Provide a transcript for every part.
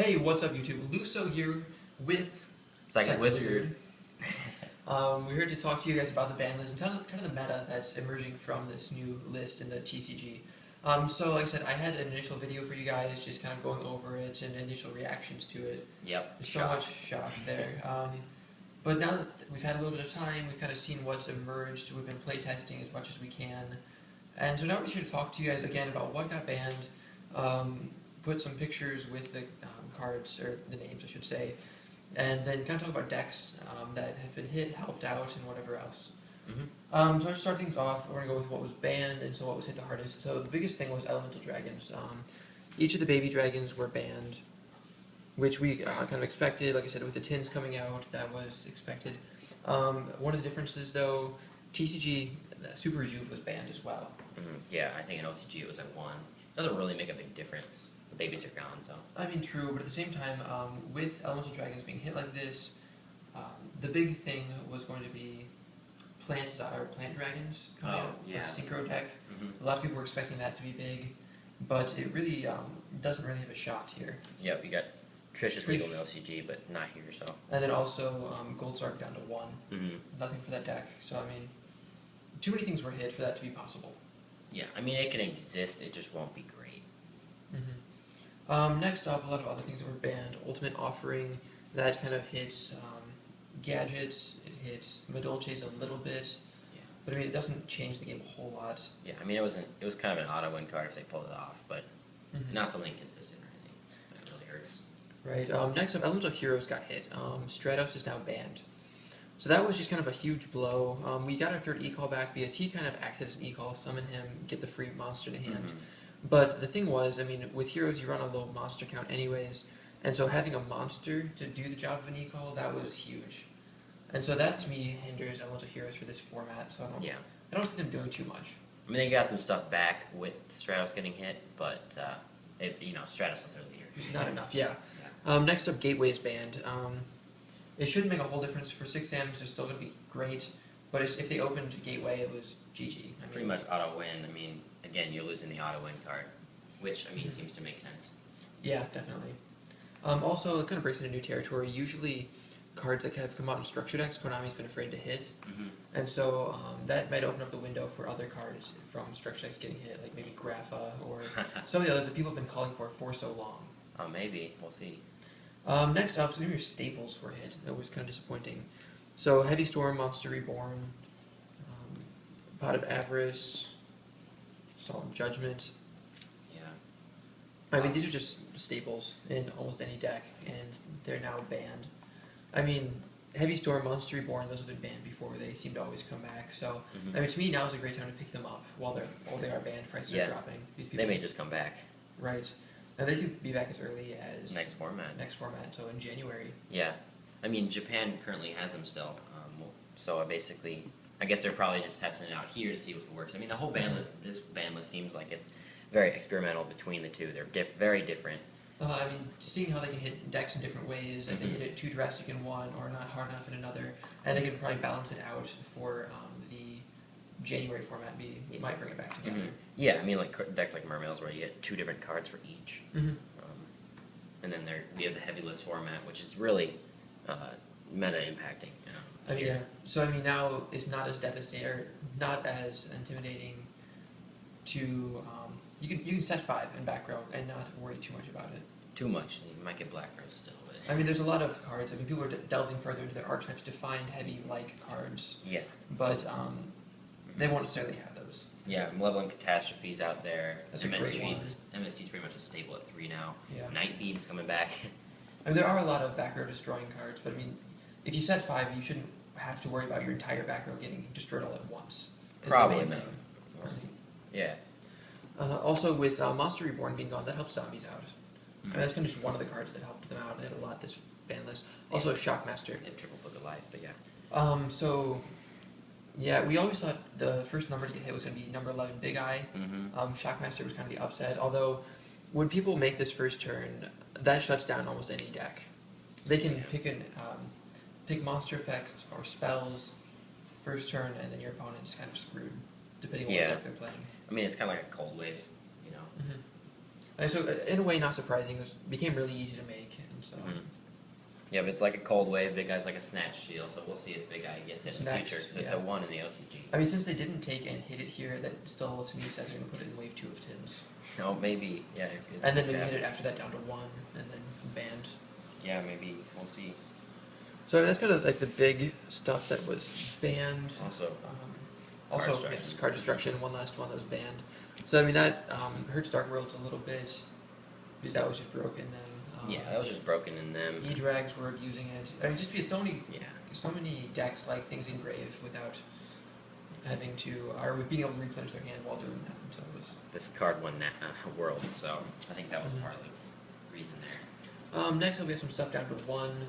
Hey, what's up YouTube? Luso here with Psychic Wizard. We're here to talk to you guys about the Banlist and kind of the meta that's emerging from this new list in the TCG. So like I said, I had an initial video for you guys just kind of going over it and initial reactions to it. Yep. There's so much shock there. But now that we've had a little bit of time, we've kind of seen what's emerged. We've been playtesting as much as we can. And so now we're here to talk to you guys again about what got banned, put some pictures with the cards, or the names I should say, and then kind of talk about decks that have been hit, helped out, and whatever else. So to start things off, we're going to go with what was banned, and so what was hit the hardest. So the biggest thing was Elemental Dragons. Each of the baby dragons were banned, which we kind of expected. Like I said, with the tins coming out, that was expected. One of the differences, though, TCG Super Rejuve was banned as well. Yeah, I think in OCG it was at 1. Doesn't really make a big difference. The babies are gone, so. I mean, true, but at the same time, with Elemental Dragons being hit like this, the big thing was going to be plant dragons coming out with a synchro deck. A lot of people were expecting that to be big, but it really doesn't really have a shot here. Yep, you got Trish is legal in OCG, but not here, so. And then also Gold Zark down to 1. Nothing for that deck. So I mean, too many things were hit for that to be possible. Yeah, I mean it can exist, it just won't be great. Next up, a lot of other things that were banned. Ultimate Offering, that kind of hits gadgets, it hits Madolches a little bit, but I mean it doesn't change the game a whole lot. Yeah, I mean it was kind of an auto win card if they pulled it off, but not something consistent or anything. That really hurts. Right. Next up, Elemental Heroes got hit. Stratos is now banned. So that was just kind of a huge blow. We got our third e-call back because he kind of acted as an e-call, summon him, get the free monster to hand. But the thing was, I mean, with heroes you run a low monster count anyways, and so having a monster to do the job of an e-call, that was huge. And so that to me hinders Elemental Heroes for this format, so I don't see them doing too much. I mean they got some stuff back with Stratos getting hit, but Stratos was really here. Not enough, yeah. Next up, Gateway is banned. It shouldn't make a whole difference. For 6 Ms, they're still going to be great, but if they opened Gateway, it was GG. I mean, pretty much auto win. I mean, again, you're losing the auto win card, which, I mean, seems to make sense. Yeah, definitely. Also, it kind of breaks into new territory. Usually, cards that kind of come out in structure decks, Konami's been afraid to hit, and so that might open up the window for other cards from structure decks getting hit, like maybe Grapha or some of the others that people have been calling for so long. Maybe. We'll see. Next up, some of your staples were hit. That was kind of disappointing. So, Heavy Storm, Monster Reborn, Pot of Avarice, Solemn Judgment. Yeah. I mean, these are just staples in almost any deck, and they're now banned. I mean, Heavy Storm, Monster Reborn, those have been banned before. They seem to always come back. So, I mean, to me, now is a great time to pick them up while they are banned. Prices are dropping. They may just come back. Right. And they could be back as early as next format, so in January. Yeah. I mean, Japan currently has them still. So basically, I guess they're probably just testing it out here to see if it works. I mean, the whole this ban list seems like it's very experimental between the two. They're very different. I mean, seeing how they can hit decks in different ways, if they hit it too drastic in one or not hard enough in another, and they can probably balance it out for the January format. We might bring it back together. Yeah, I mean, like decks like Mermails where you get 2 different cards for each. And then we have the heavy list format, which is really meta impacting. Yeah. So I mean, now it's not as devastating, or not as intimidating. To you can set 5 in back row and not worry too much about it. Too much, you might get Black Rose still. But I mean, there's a lot of cards. I mean, people are delving further into their archetypes to find heavy-like cards. Yeah. But they won't necessarily have those. Yeah, Malevolent Catastrophes out there. That's a great one. MST's pretty much a staple at 3 now. Yeah. Night Beam's coming back. I mean, there are a lot of back row destroying cards, but I mean, if you set 5, you shouldn't have to worry about your entire back row getting destroyed all at once. Probably not. Yeah. Also, with Monster Reborn being gone, that helps zombies out. I mean, that's kind of just one of the cards that helped them out. They had a lot this ban list. Also, Shockmaster. And Triple Book of Life, but yeah. So, yeah, we always thought the first number to get hit was going to be number 11, Big Eye. Shockmaster was kind of the upset. Although, when people make this first turn, that shuts down almost any deck. They can pick monster effects or spells first turn, and then your opponent's kind of screwed, depending on what deck they're playing. I mean, it's kind of like a cold wave, And so in a way, not surprising. It became really easy to make, and so. Mm-hmm. Yeah, but it's like a cold wave. Big guy's like a snatch steal, so we'll see if Big Guy gets hit in the future, because it's a 1 in the OCG. I mean, since they didn't take and hit it here, that still, to me, says they're going to put it in wave 2 of Tim's. Oh, maybe, yeah. And then maybe hit it after that down to 1, and then banned. Yeah, maybe. We'll see. So I mean, that's kind of like the big stuff that was banned. Also, card destruction, one last one that was banned. So I mean, that hurts Dark Worlds a little bit, because that was just broken then. Yeah, that was just broken in them. E-Drags were abusing it. I mean, just because so many decks like things engrave without having to, or with being able to replenish their hand while doing that. So it was. This card won that world, so I think that was part of the reason there. Next, we have some stuff down to 1.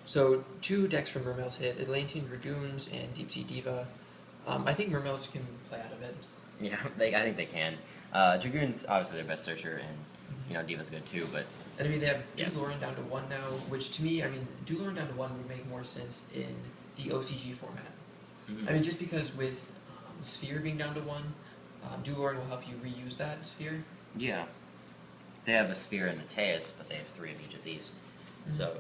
So 2 decks from Mermail's hit: Atlantean Dragoons and Deep Sea Diva. I think Mermail's can play out of it. Yeah, I think they can. Dragoon's obviously their best searcher, and Diva's good too, but. And I mean, they have Duloran down to 1 now, which to me, I mean, Duloran down to 1 would make more sense in the OCG format. Mm-hmm. I mean, just because with Sphere being down to 1, Duloran will help you reuse that Sphere. Yeah. They have a Sphere and a Teus, but they have 3 of each of these. Mm-hmm. So,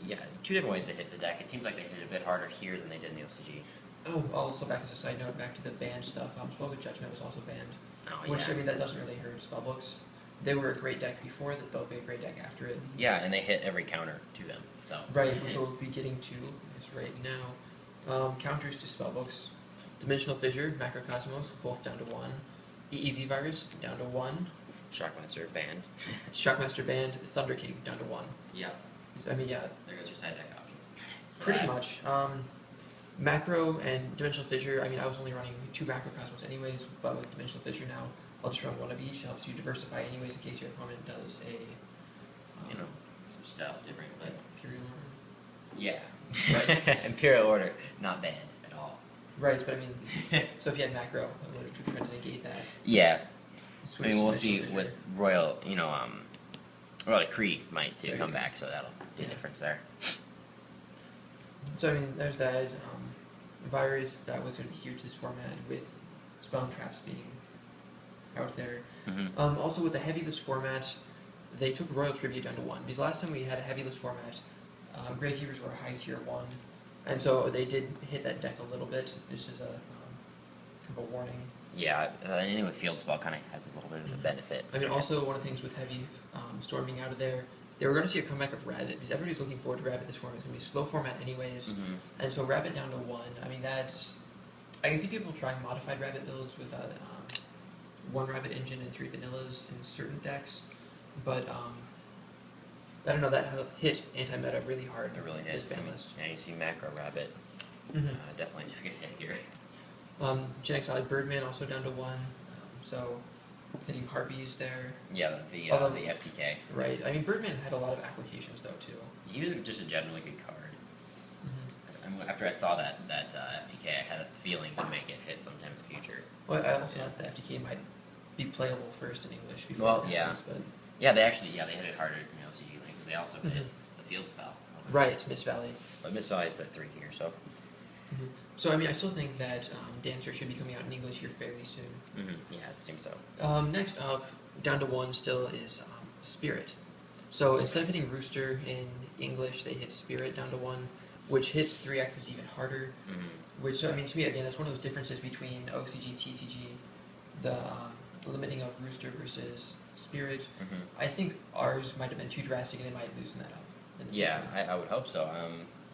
yeah, 2 different ways to hit the deck. It seems like they hit it a bit harder here than they did in the OCG. Oh, also back as a side note, back to the banned stuff, Spellbook Judgment was also banned. Oh, which, I mean, that doesn't really hurt Spellbooks. They were a great deck before, they'll be a great deck after it. Yeah, and they hit every counter to them. So. Right, which we'll be getting to right now. Counters to Spellbooks. Dimensional Fissure, Macrocosmos, both down to 1. EEV Virus, down to 1. Shockmaster banned. Shockmaster banned, Thunder King, down to 1. Yeah. I mean, yeah. There goes your side deck options. Pretty much. Macro and Dimensional Fissure, I mean, I was only running 2 Macrocosmos anyways, but with Dimensional Fissure now, I'll just run 1 of each. It helps you diversify anyways in case your opponent does a... some stuff different, but... Imperial Order. Yeah. Right. Imperial Order, not banned at all. Right, but I mean, so if you had Macro, I would have tried to negate that. Yeah. Switch I mean, we'll to see Fissure. with Royal, Royal Cree might see it come back, so that'll be a difference there. So I mean, there's that virus that was going to be huge this format with spell and traps being out there. Mm-hmm. Also with the heavy list format, they took Royal Tribute down to 1 because last time we had a heavy list format, Grave Heavers were high tier 1, and so they did hit that deck a little bit. This is a kind of a warning. Yeah, anything with Field Spell kind of has a little bit of a benefit. I mean, also one of the things with heavy Storm being out of there, they were going to see a comeback of Rabbit because everybody's looking forward to Rabbit this format. It's going to be a slow format anyways, and so Rabbit down to 1. I mean, that's I can see people trying modified Rabbit builds with 1 Rabbit engine and 3 vanillas in certain decks, but I don't know, that hit anti-meta really hard. It really hit. This ban list. Yeah, you see Macro Rabbit definitely took a hit here. Gen Exile Birdman also down to 1, so hitting Harpies there. Yeah, the FTK. Right. I mean, Birdman had a lot of applications though too. He was just a generally good card. After I saw that FTK, I had a feeling to make it hit sometime in the future. Well, I also thought the FTK might be playable first in English before. Well, it yeah. happens, but They hit it harder in OCG Link because they also hit the Field Spell. Right, Mist Valley. But Mist Valley is at 3 here, so. So I mean, I still think that Dancer should be coming out in English here fairly soon. Yeah, it seems so. Next up, down to 1 still is Spirit. So instead of hitting Rooster in English, they hit Spirit down to 1, which hits 3-axis even harder. Which, I mean, to me, again, that's one of those differences between OCG, TCG, the limiting of Rooster versus Spirit. I think ours might have been too drastic, and they might loosen that up. Yeah, I would hope so.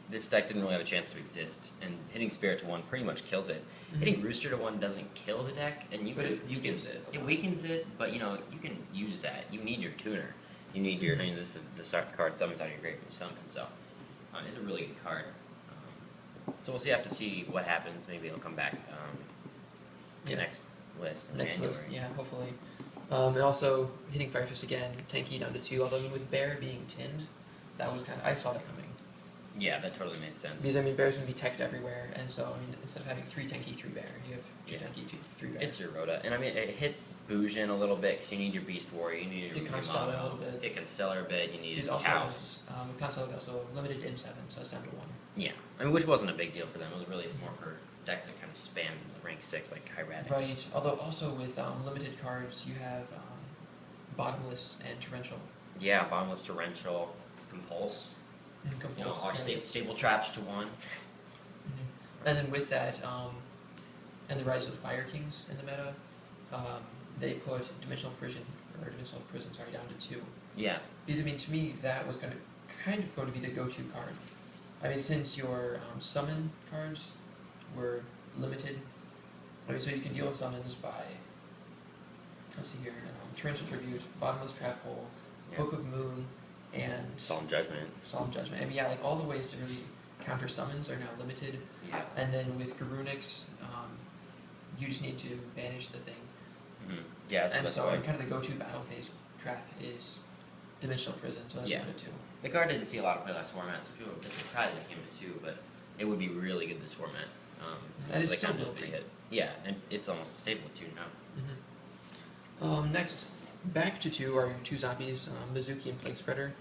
This deck didn't really have a chance to exist, and hitting Spirit to 1 pretty much kills it. Hitting Rooster to 1 doesn't kill the deck, and it weakens it, but you can use that. You need your tuner. You need your this card summons out of your grave when you summon, so it's a really good card. So we'll have to see what happens. Maybe it'll come back to next list in January. List, yeah, hopefully. And also hitting Fire Fist again, tanky down to 2. Although I mean, with Bear being tinned, that was I saw that coming. Yeah, that totally made sense. Because I mean, Bear's gonna be teched everywhere, and so I mean, instead of having 3 tanky, 3 Bear, you have 2 tanky, 3 Bear. It's your Rhoda, and I mean, it hit Bujin a little bit because you need your Beast Warrior, you need your Constellar a little bit. It can Stellar a bit. You need Chaos. Chaos. With Constellar, also limited M7, so it's down to 1. Yeah, I mean, which wasn't a big deal for them. It was really more for decks that kind of spam rank 6, like Hieratics. Right. Although also with limited cards, you have Bottomless and Torrential. Yeah, Bottomless, Torrential, Compulse. And Compulse, Our right. stable traps to 1. And then with that, and the rise of Fire Kings in the meta, they put Dimensional Prison, sorry, down to 2. Yeah. Because, I mean, to me, that was going to be the go-to card. I mean, since your summon cards were limited, I mean, so you can deal with summons by, let's see here, Torrential Tribute, Bottomless Trap Hole, Book of Moon, and Solemn Judgment. I mean, yeah, like all the ways to really counter summons are now limited. Yeah. And then with Garunix, you just need to banish the thing. Mm-hmm. Yeah, And so kind of the go-to battle phase trap is Dimensional Prison, so that's one to 2. The card didn't see a lot of play last format, so people were a bit surprised it came to 2, but it would be really good this format. And so it still will be. Yeah, and it's almost stable with 2 now. Next, back to 2 are your 2 zombies, Mizuki and Plague Spreader.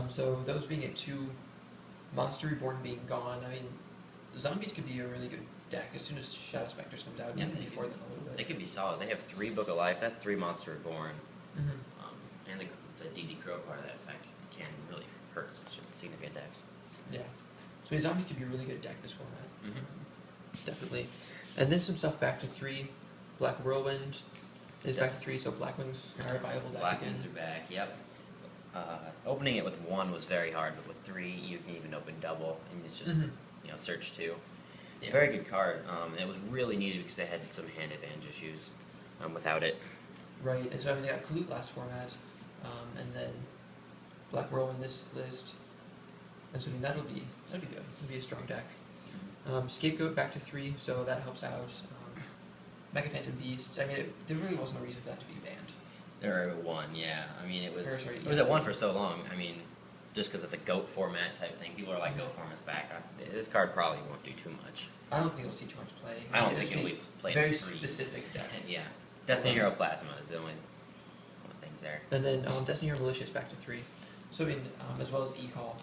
So those being at 2, Monster Reborn being gone, I mean, zombies could be a really good deck as soon as Shadow Spectres comes out, even before then a little bit. They could be solid. They have 3 Book of Life, that's 3 Monster Reborn. And the DD Crow part of that effect can really hurt some significant decks. Yeah. So I mean, zombies could be a really good deck this format. Definitely. And then some stuff back to 3. Black Whirlwind is back to 3, so Blackwings are a viable deck again. Blackwings are back, yep. Opening it with 1 was very hard, but with 3 you can even open double, and it's just, search 2. Yeah. Very good card. It was really needed because they had some hand advantage issues without it. Right, and so I mean, they got Kalute last format, and then Black Whirlwind this list, and so I mean, that'll be good. It'll be a strong deck. Scapegoat back to 3, so that helps out. Mega Phantom Beast. I mean, there really wasn't a reason for that to be banned. There were 1, yeah. I mean, it was it was at 1 for so long. I mean, just because it's a GOAT format type thing, people are like, GOAT format's back. This card probably won't do too much. I don't think it'll see too much play. I don't think it'll be played very in 3s. Specific deck. Yeah. Destiny Hero Plasma is the only things there. And then Destiny Hero Malicious back to 3. So I mean, as well as E-Call.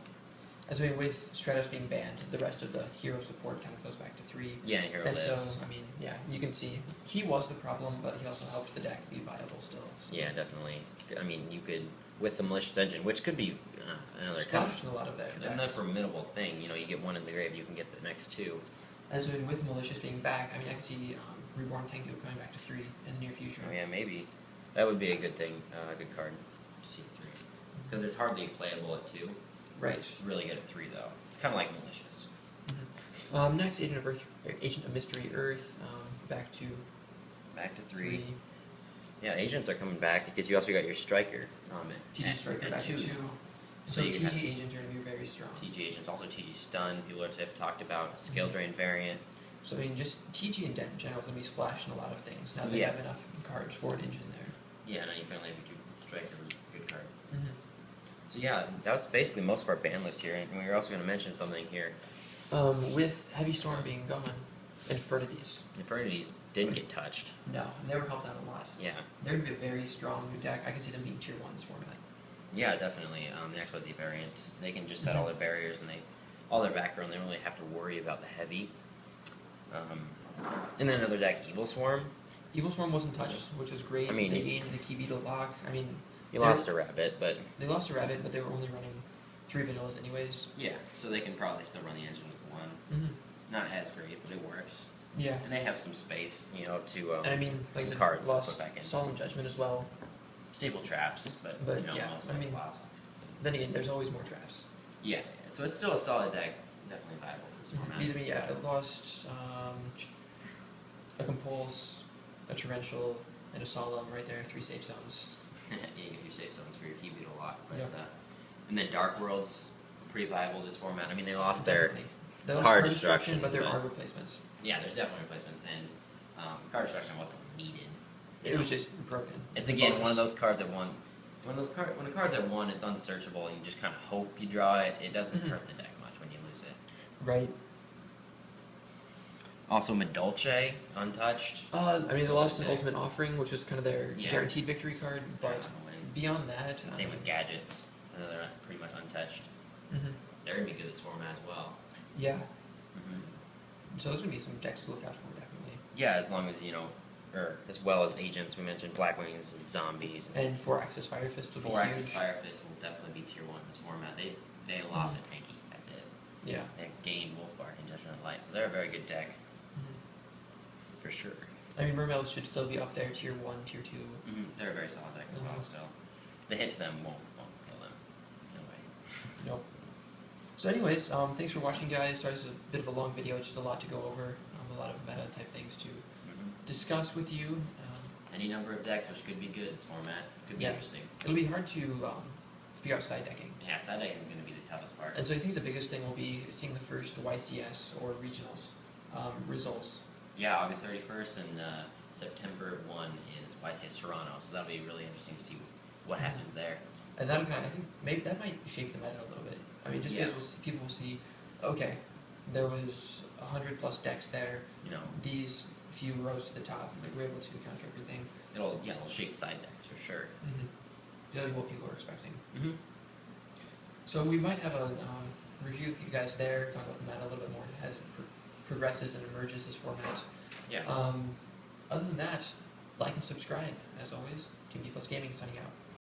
As I mean, with Stratos being banned, the rest of the hero support kind of goes back to 3. Yeah, Hero lives. So, I mean, yeah, you can see he was the problem, but he also helped the deck be viable still. So. Yeah, definitely. I mean, you could, with the Malicious Engine, which could be another in a lot of that. Another formidable thing. You get 1 in the grave, you can get the next 2. And so with Malicious being back, I mean, I can see Reborn Tengu coming back to 3 in the near future. Oh yeah, maybe. That would be a good thing, a good card to see at 3. Because it's hardly playable at 2. Right. It's really good at 3, though. It's kind of like Malicious. Next, Agent of Mystery Earth, back to 3. Yeah, agents are coming back because you also got your Striker. TG Striker back to 2. So TG agents are going to be very strong. TG agents, also TG Stun. People have talked about a Scale Drain variant. So I mean, just TG and Dead General is going to be splashing a lot of things. Now they have enough cards for an engine there. Yeah, now you finally have your Striker, good card. So yeah, that's basically most of our ban list here, and we were also going to mention something here. With Heavy Storm being gone, Infernities. Infernities didn't get touched. No, they were helped out a lot. Yeah. They're going to be a very strong deck. I can see them being tier 1 this format. Yeah, definitely. The XYZ variant, they can just set all their barriers and all their background. They don't really have to worry about the heavy. And then another deck, Evil Swarm. Evil Swarm wasn't touched, which was great. I mean, they gained the Key Beetle lock. I mean, you lost a rabbit, but they lost a rabbit, but they were only running 3 vanillas anyways. Yeah, so they can probably still run the engine with 1. Not as great, but it works. Yeah, and they have some space, to and I mean, like some cards lost to put back in. Solemn Judgment as well. Stable traps, but yeah, most I mean, lost. Then again, there's always more traps. Yeah, so it's still a solid deck, definitely viable for this format. Because I mean, yeah, it lost a Compulse, a Torrential, and a Solemn right there, 3 safe zones. Yeah, you can do safe zones for your Key Beetle a lot. But, Yep. And then Dark World's pretty viable this format. I mean, they lost their They lost card destruction, but there are replacements. Yeah, there's definitely replacements, and card destruction wasn't needed. It was just broken. It's again one of those cards at 1. When a card's at 1, it's unsearchable, and you just kind of hope you draw it. It doesn't hurt the deck much when you lose it. Right. Also, Medolce, untouched. I mean, they lost an Ultimate Offering, which was kind of their guaranteed victory card, but beyond that... Same with Gadgets. They're pretty much untouched. They're going to be good this format as well. Yeah. So there's going to be some decks to look out for, definitely. Yeah, as long as, or as well as agents. We mentioned Blackwings and zombies. And 4-Axis Fire Fist will be 4-Axis huge. Fire Fist will definitely be tier 1 in this format. They lost at tanky. That's it. Yeah. They gained Wolfbark and Judgment of Light, so they're a very good deck for sure. I mean, Mermails should still be up there, tier 1, tier 2. They're a very solid deck as well. Still, the hit to them won't kill them. No way. Nope. So anyways, thanks for watching, guys. Sorry, this is a bit of a long video. Just a lot to go over. A lot of meta type things to discuss with you. Any number of decks, which could be good. This format could be interesting. It'll be hard to figure out side decking. Yeah, side decking is going to be the toughest part. And so I think the biggest thing will be seeing the first YCS or regionals results. Yeah, August 31st and September 1 is YCS Toronto, so that'll be really interesting to see what happens there. And that I think maybe that might shape the meta a little bit. I mean, just because people will see, okay, there was 100 plus decks there. You know, these few rows to the top, like we're able to counter everything. It'll shape side decks for sure. That'll be what people are expecting. So we might have a review with you guys there, talk about the meta a little bit more as it progresses and emerges this format. Yeah. Other than that, like and subscribe. As always, Team D Plus Gaming signing out.